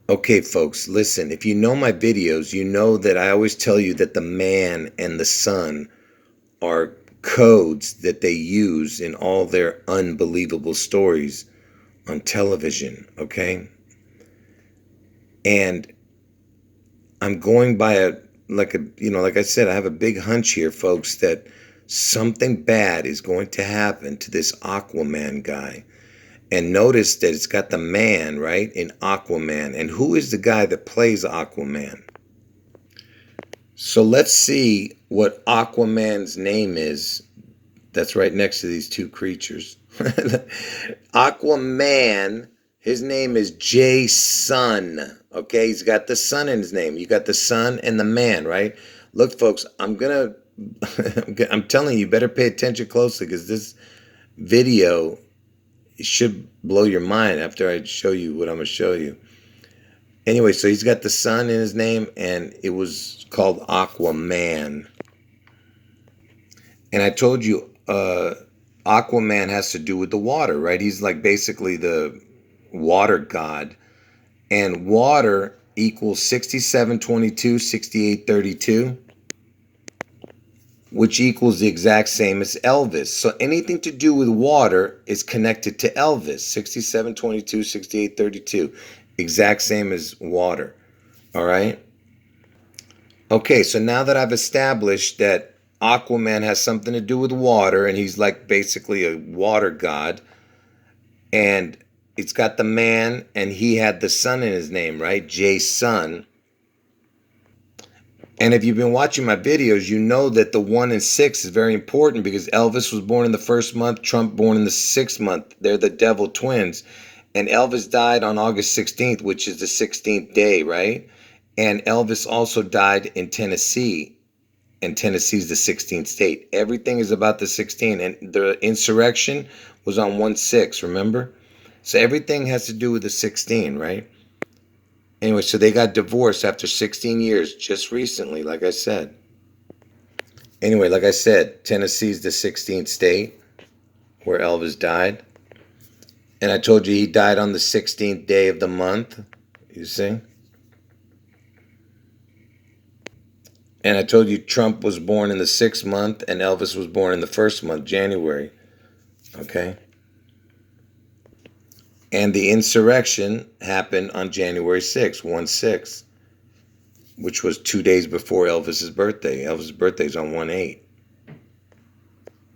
Okay, folks, listen, if you know my videos, you know that I always tell you that the man and the sun are codes that they use in all their unbelievable stories on television, okay? And I'm going by like I said, I have a big hunch here, folks, that something bad is going to happen to this Aquaman guy. And notice that it's got the man, right, in Aquaman. And who is the guy that plays Aquaman? So let's see what Aquaman's name is that's right next to these two creatures. Aquaman, his name is Jason. Okay, he's got the sun in his name. You got the sun and the man, right? Look, folks, I'm telling you, you better pay attention closely because this video should blow your mind after I show you what I'm going to show you. Anyway, so he's got the sun in his name, and it was called Aquaman. And I told you, Aquaman has to do with the water, right? He's like basically the water god. And water equals 6722, 6832, which equals the exact same as Elvis. So anything to do with water is connected to Elvis. 6722, 6832. Exact same as water. All right? Okay, so now that I've established that Aquaman has something to do with water, and he's like basically a water god, and it's got the man, and he had the sun in his name, right? Jason. And if you've been watching my videos, you know that the 1 and 6 is very important because Elvis was born in the first month, Trump born in the 6th month. They're the devil twins. And Elvis died on August 16th, which is the 16th day, right? And Elvis also died in Tennessee. And Tennessee's the 16th state. Everything is about the 16. And the insurrection was on 1/6, remember? So everything has to do with the 16, right? Anyway, so they got divorced after 16 years just recently, like I said. Anyway, like I said, Tennessee's the 16th state where Elvis died. And I told you he died on the 16th day of the month, you see? And I told you Trump was born in the 6th month and Elvis was born in the 1st month, January. Okay? And the insurrection happened on January 6th, 1/6, which was 2 days before Elvis's birthday. Elvis's birthday's on 1/8.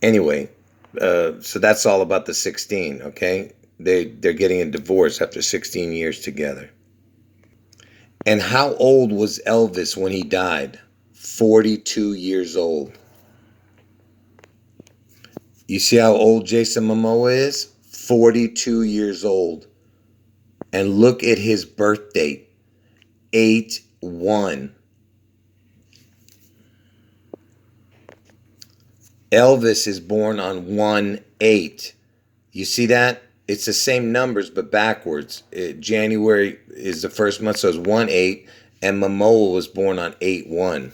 Anyway, so that's all about the 16, okay? They're getting a divorce after 16 years together. And how old was Elvis when he died? 42 years old. You see how old Jason Momoa is? 42 years old. And look at his birth date, 8/1. Elvis is born on 1/8. You see that? It's the same numbers, but backwards. January is the 1st month, so it's 1/8. And Momoa was born on 8/1.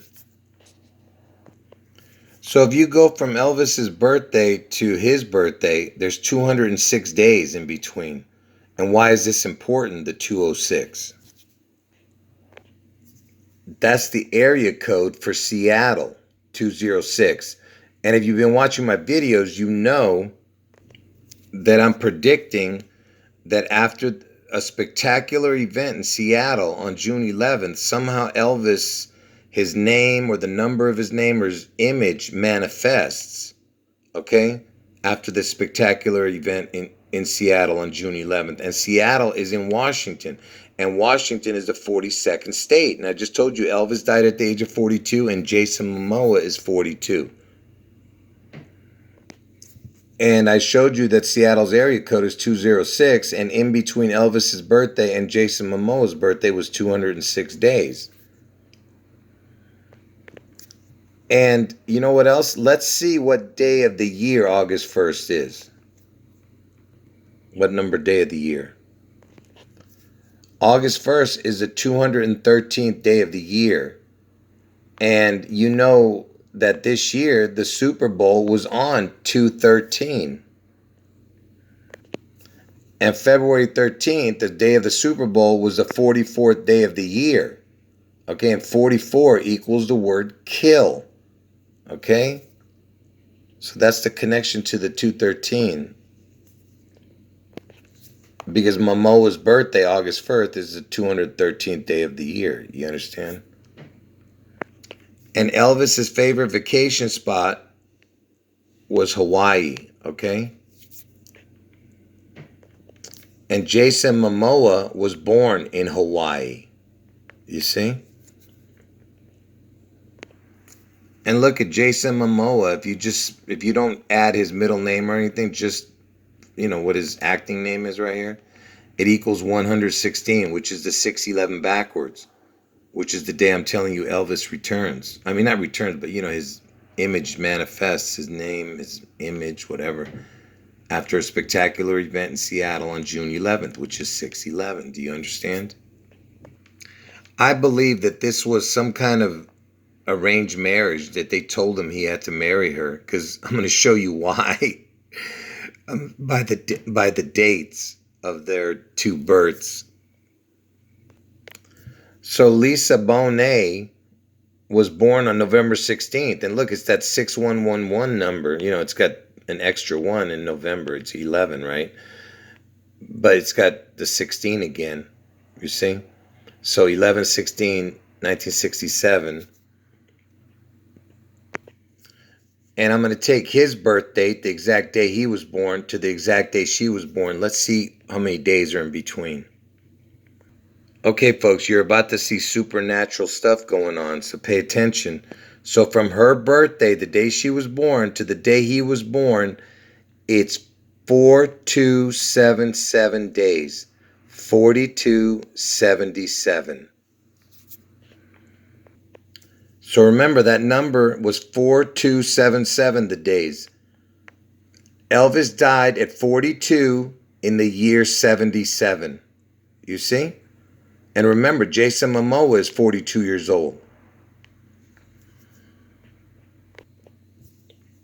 So if you go from Elvis's birthday to his birthday, there's 206 days in between. And why is this important, the 206? That's the area code for Seattle, 206. And if you've been watching my videos, you know that I'm predicting that after a spectacular event in Seattle on June 11th, somehow Elvis, his name or the number of his name or his image manifests, okay, after this spectacular event in Seattle on June 11th. And Seattle is in Washington, and Washington is the 42nd state. And I just told you Elvis died at the age of 42, and Jason Momoa is 42. And I showed you that Seattle's area code is 206, and in between Elvis's birthday and Jason Momoa's birthday was 206 days. And you know what else? Let's see what day of the year August 1st is. What number day of the year? August 1st is the 213th day of the year. And you know that this year the Super Bowl was on 2/13. And February 13th, the day of the Super Bowl, was the 44th day of the year. Okay, and 44 equals the word kill. Okay? So that's the connection to the 213. Because MOMOA's birthday, August 1st, is the 213th day of the year. You understand? And Elvis's favorite vacation spot was Hawaii. Okay? And Jason Momoa was born in Hawaii. You see? And look at Jason Momoa. If you don't add his middle name or anything, just what his acting name is right here, it equals 116, which is the 611 backwards, which is the day I'm telling you Elvis returns. I mean, not returns, but his image manifests, his name, his image, whatever, after a spectacular event in Seattle on June 11th, which is 611. Do you understand? I believe that this was some kind of arranged marriage, that they told him he had to marry her, because I'm going to show you why. By the dates of their two births. So Lisa Bonet was born on November 16th, and look, it's that 6111 number. It's got an extra one in November. It's 11, right? But it's got the 16 again. You see? So 11/16, 1967. And I'm going to take his birth date, the exact day he was born, to the exact day she was born. Let's see how many days are in between. Okay, folks, you're about to see supernatural stuff going on, so pay attention. So from her birthday, the day she was born, to the day he was born, it's 4277 days. 4277. So remember, that number was 4277, the days. Elvis died at 42 in the year 77. You see? And remember, Jason Momoa is 42 years old.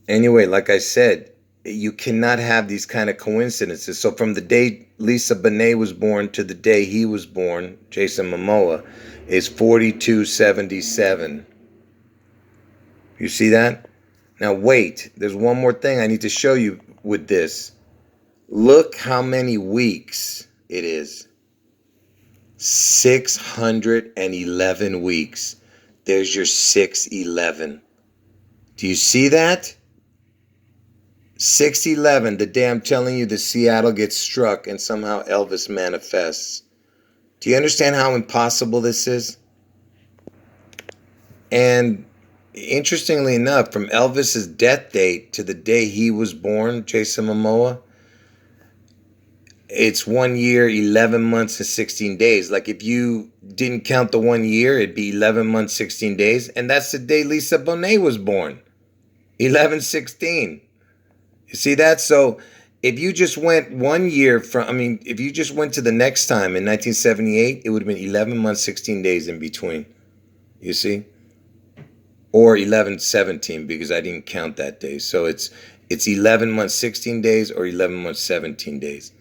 Anyway, like I said, you cannot have these kind of coincidences. So from the day Lisa Bonet was born to the day he was born, Jason Momoa, is 4277. You see that? Now wait, there's one more thing I need to show you with this. Look how many weeks it is. 611 weeks. There's your 611. Do you see that? 611, the day I'm telling you that Seattle gets struck and somehow Elvis manifests. Do you understand how impossible this is? And interestingly enough, from Elvis's death date to the day he was born, Jason Momoa, it's 1 year, 11 months, and 16 days. Like if you didn't count the 1 year, it'd be 11 months, 16 days. And that's the day Lisa Bonet was born, 11/16. You see that? So if you just went 1 year if you just went to the next time in 1978, it would have been 11 months, 16 days in between. You see? Or 11/17, because I didn't count that day. So it's 11 months, 16 days, or 11 months, 17 days.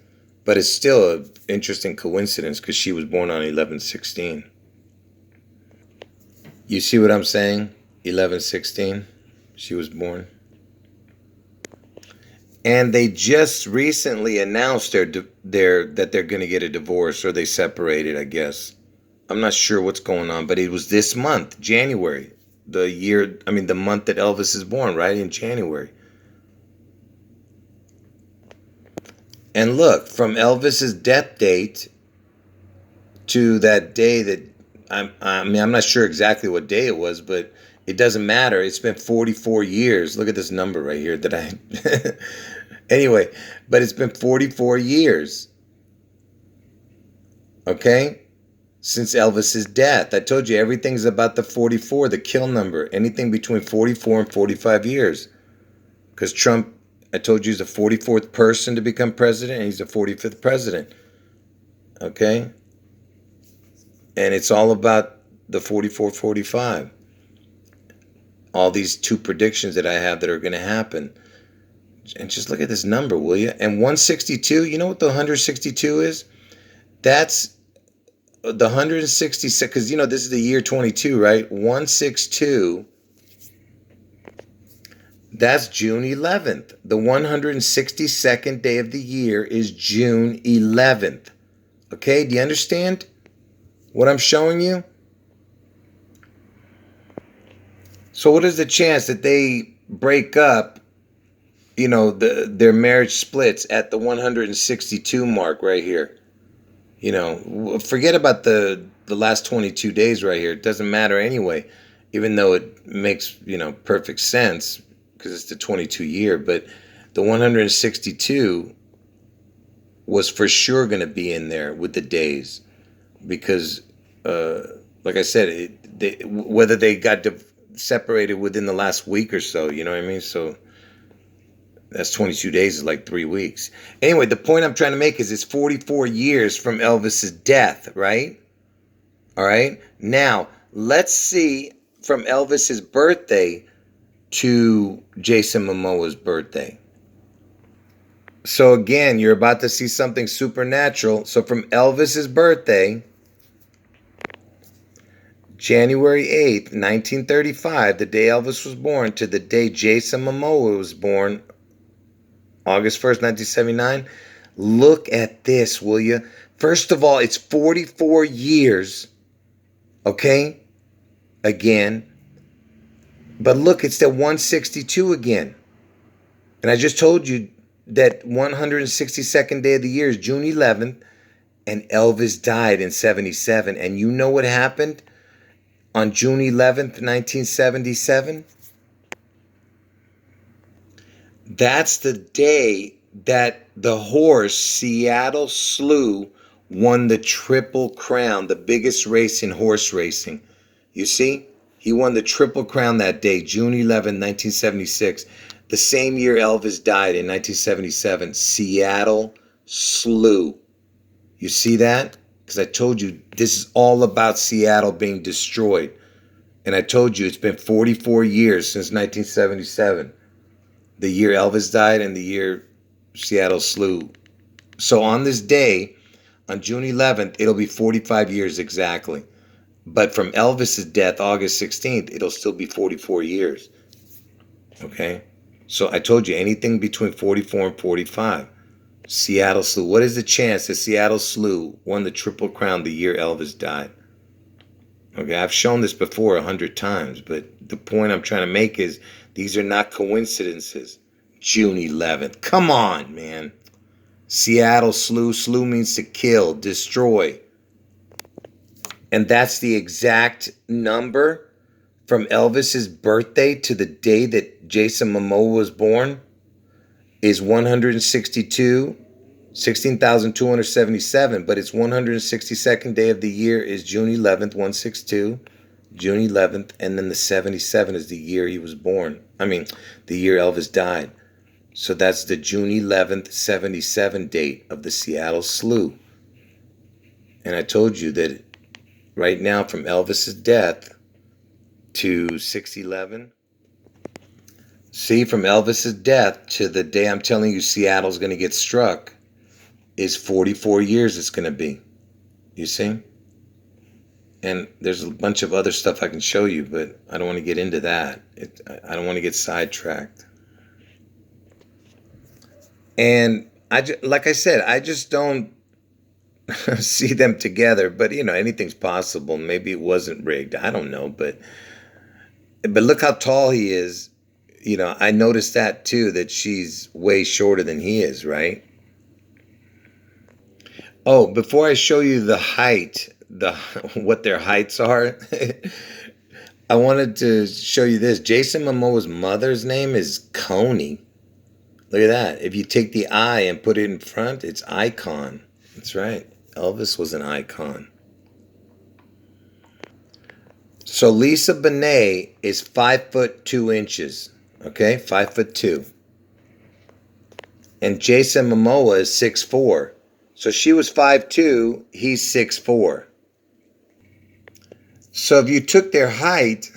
But it's still an interesting coincidence because she was born on 11/16. You see what I'm saying? 11/16, she was born. And they just recently announced that they're going to get a divorce, or they separated, I guess. I'm not sure what's going on, but it was this month, January. The month that Elvis is born, right? In January. And look, from Elvis's death date to that day that, I'm not sure exactly what day it was, but it doesn't matter. It's been 44 years. Look at this number right here that I... Anyway, but it's been 44 years. Okay? Since Elvis's death. I told you everything's about the 44, the kill number. Anything between 44 and 45 years. Because Trump, I told you, he's the 44th person to become president, and he's the 45th president. Okay? And it's all about the 44-45. All these two predictions that I have that are going to happen. And just look at this number, will you? And 162, you know what the 162 is? That's the 166, because, this is the year 22, right? 162, that's June 11th. The 162nd day of the year is June 11th. Okay, do you understand what I'm showing you? So what is the chance that they break up, their marriage splits at the 162 mark right here? Forget about the last 22 days right here. It doesn't matter anyway, even though it makes, perfect sense because it's the 22 year. But the 162 was for sure going to be in there with the days because, like I said, whether they got separated within the last week or so, you know what I mean? So that's 22 days is like 3 weeks. Anyway, the point I'm trying to make is it's 44 years from Elvis's death, right? All right. Now, let's see from Elvis's birthday to Jason Momoa's birthday. So again, you're about to see something supernatural. So from Elvis's birthday, January 8th, 1935, the day Elvis was born, to the day Jason Momoa was born, August 1st, 1979. Look at this, will you? First of all, it's 44 years, okay? Again. But look, it's the 162 again. And I just told you that 162nd day of the year is June 11th, and Elvis died in 77. And you know what happened on June 11th, 1977? That's the day that the horse Seattle Slew won the Triple Crown, the biggest race in horse racing. You see? He won the Triple Crown that day, June 11, 1976. The same year Elvis died in 1977. Seattle Slew. You see that? Because I told you this is all about Seattle being destroyed. And I told you it's been 44 years since 1977. The year Elvis died and the year Seattle Slew. So on this day, on June 11th, it'll be 45 years exactly. But from Elvis's death, August 16th, it'll still be 44 years. Okay? So I told you anything between 44 and 45. Seattle Slew. What is the chance that Seattle Slew won the Triple Crown the year Elvis died? Okay, I've shown this before 100 times, but the point I'm trying to make is these are not coincidences. June 11th. Come on, man. Seattle Slew. Slew means to kill, destroy. And that's the exact number from Elvis's birthday to the day that Jason Momoa was born is 16,277, but it's 162nd day of the year is June 11th, 162, June 11th, and then the 77 is the year he was born. The year Elvis died. So that's the June 11th, 77 date of the Seattle Slew. And I told you that right now from Elvis's death to 6/11, see, from Elvis's death to the day I'm telling you Seattle's going to get struck is 44 years it's going to be. You see? And there's a bunch of other stuff I can show you, but I don't want to get into that. I don't want to get sidetracked. And like I said, I just don't see them together. But, anything's possible. Maybe it wasn't rigged. I don't know. But look how tall he is. I noticed that too, that she's way shorter than he is, right? Oh, before I show you the height, what their heights are, I wanted to show you this. Jason Momoa's mother's name is Coney. Look at that. If you take the I and put it in front, it's icon. That's right. Elvis was an icon. So Lisa Bonet is 5'2". Okay, 5'2". And Jason Momoa is 6'4". So she was 5'2", he's 6'4". So if you took their height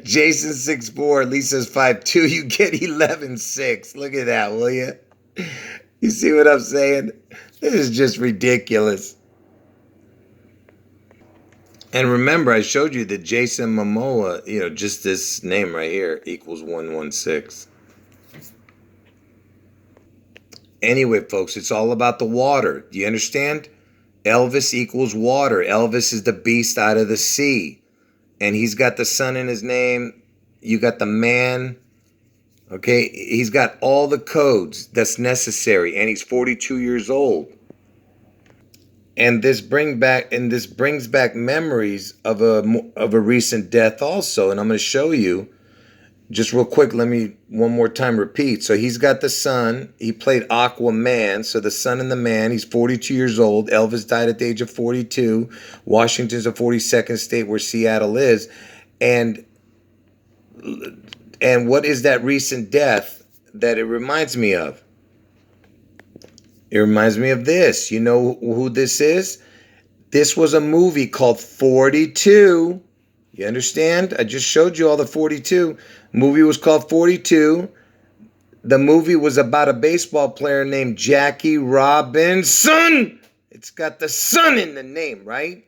Jason 6'4", Lisa's 5'2". You get 11'6". Look at that, will you? You see what I'm saying? This is just ridiculous. And remember, I showed you that Jason Momoa, just this name right here equals 116. Anyway, folks, it's all about the water. Do you understand? Elvis equals water. Elvis is the beast out of the sea. And he's got the sun in his name. You got the man. Okay? He's got all the codes that's necessary. And he's 42 years old. And this brings back memories of a recent death also. And I'm going to show you. Just real quick, let me one more time repeat. So he's got the son. He played Aquaman. So the son and the man. He's 42 years old. Elvis died at the age of 42. Washington's the 42nd state where Seattle is. And what is that recent death that it reminds me of? It reminds me of this. You know who this is? This was a movie called 42. You understand? I just showed you all the 42. Movie was called 42. The movie was about a baseball player named Jackie Robinson. It's got the son in the name, right?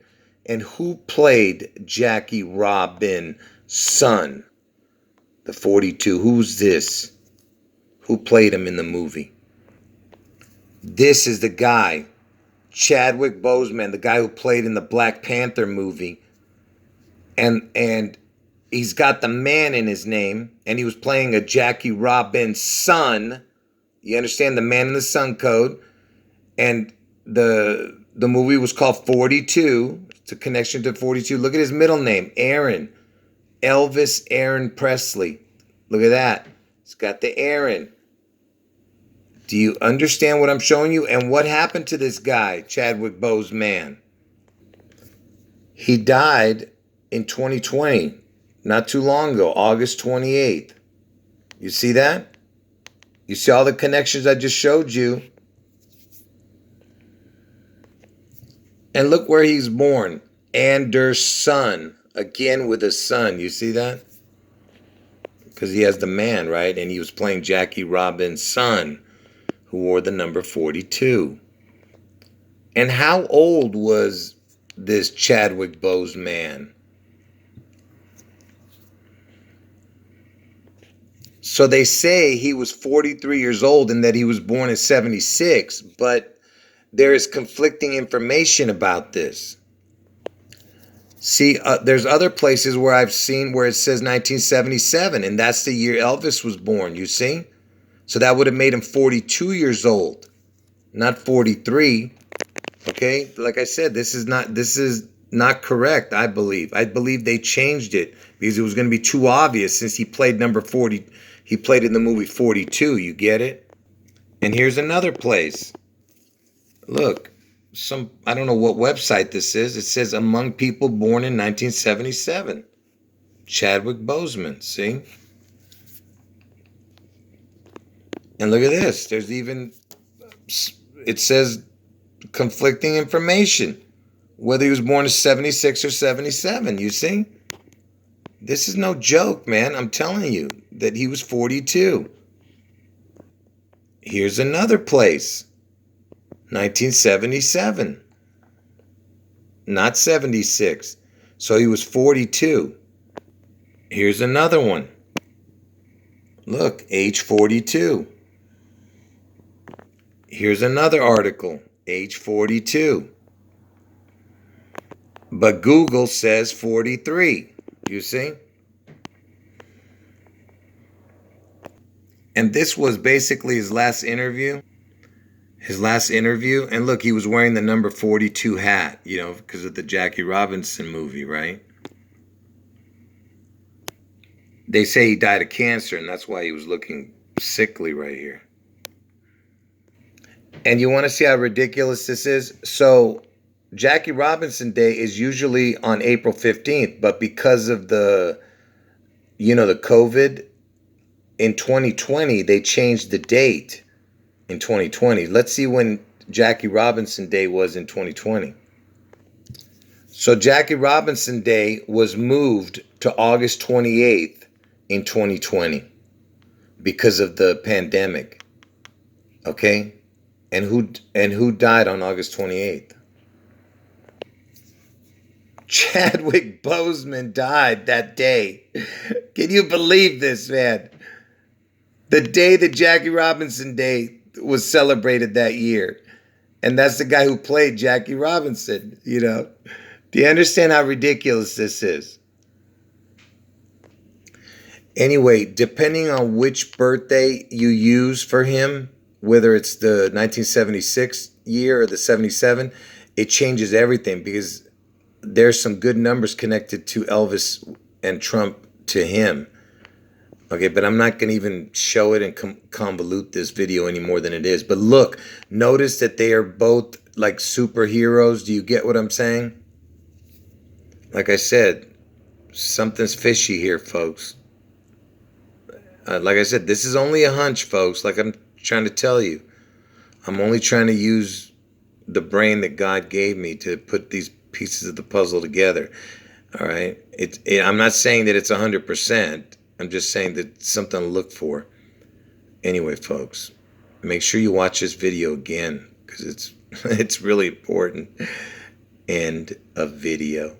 And who played Jackie Robinson? The 42. Who's this? Who played him in the movie? This is the guy, Chadwick Boseman, the guy who played in the Black Panther movie. And he's got the man in his name, and he was playing a Jackie Robinson. You understand? The man in the sun code. And the movie was called 42. It's a connection to 42. Look at his middle name, Aaron. Elvis Aaron Presley. Look at that. It's got the Aaron. Do you understand what I'm showing you? And what happened to this guy, Chadwick Boseman? He died in 2020, not too long ago, August 28th. You see that? You see all the connections I just showed you? And look where he's born. Anderson. Again with a son. You see that? Because he has the man, right? And he was playing Jackie Robinson, who wore the number 42. And how old was this Chadwick Boseman? So they say he was 43 years old and that he was born in 76, but there is conflicting information about this. See, there's other places where I've seen where it says 1977, and that's the year Elvis was born, you see? So that would have made him 42 years old, not 43. Okay? Like I said, this is not correct, I believe. I believe they changed it because it was going to be too obvious since he played number 40. He played in the movie 42, you get it? And here's another place. Look, I don't know what website this is. It says among people born in 1977. Chadwick Boseman, see? And look at this. There's even, it says conflicting information. Whether he was born in 76 or 77, you see? This is no joke, man. I'm telling you that he was 42. Here's another place. 1977. Not 76. So he was 42. Here's another one. Look, age 42. Here's another article, age 42. But Google says 43. You see? And this was basically his last interview. And look, he was wearing the number 42 hat, because of the Jackie Robinson movie, right? They say he died of cancer, and that's why he was looking sickly right here. And you want to see how ridiculous this is? So Jackie Robinson Day is usually on April 15th, but because of the COVID in 2020, they changed the date in 2020. Let's see when Jackie Robinson Day was in 2020. So Jackie Robinson Day was moved to August 28th in 2020 because of the pandemic. Okay? And who died on August 28th? Chadwick Boseman died that day. Can you believe this, man? The day that Jackie Robinson Day was celebrated that year. And that's the guy who played Jackie Robinson, you know. Do you understand how ridiculous this is? Anyway, depending on which birthday you use for him, whether it's the 1976 year or the 77, it changes everything because there's some good numbers connected to Elvis and Trump to him. Okay, but I'm not going to even show it and convolute this video any more than it is. But look, notice that they are both like superheroes. Do you get what I'm saying? Like I said, something's fishy here, folks. Like I said, this is only a hunch, folks. Like I'm trying to tell you. I'm only trying to use the brain that God gave me to put these pieces of the puzzle together. All right? I'm not saying that it's 100%. I'm just saying that it's something to look for. Anyway, folks, make sure you watch this video again because it's really important. End of video.